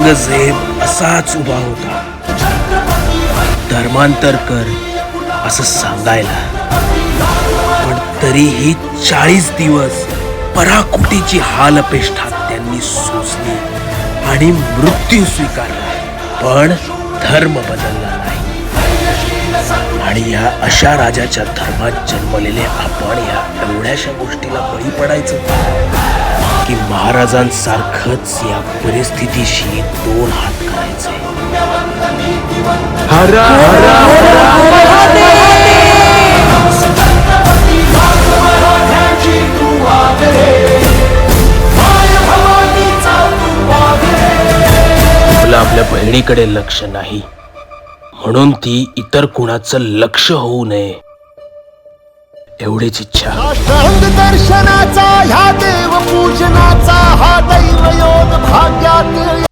औरंगजेब असाच उभा होता, धर्मांतर कर असं सांगायला, पण तरीही 40 दिवस पराकुटीची हालअपेष्टा त्यांनी सोसली आणि मृत्यू स्वीकारला, पण धर्म बदलला नाही. आणि ह्या अशा राजाच्या धर्मात जन्मलेले आपण या एवढ्याशा गोष्टीला बळी पडायचं की महाराजांसारखंच या परिस्थितीशी 2 हात करायचे. हरा हरा आपलं आपल्या बहिणीकडे लक्ष नाही, म्हणून ती इतर कुणाचं लक्ष होऊ नये एवढीच इच्छा. दर्शनाचा ह्या देव पूजनाचा हा दैवयोग भाग्यात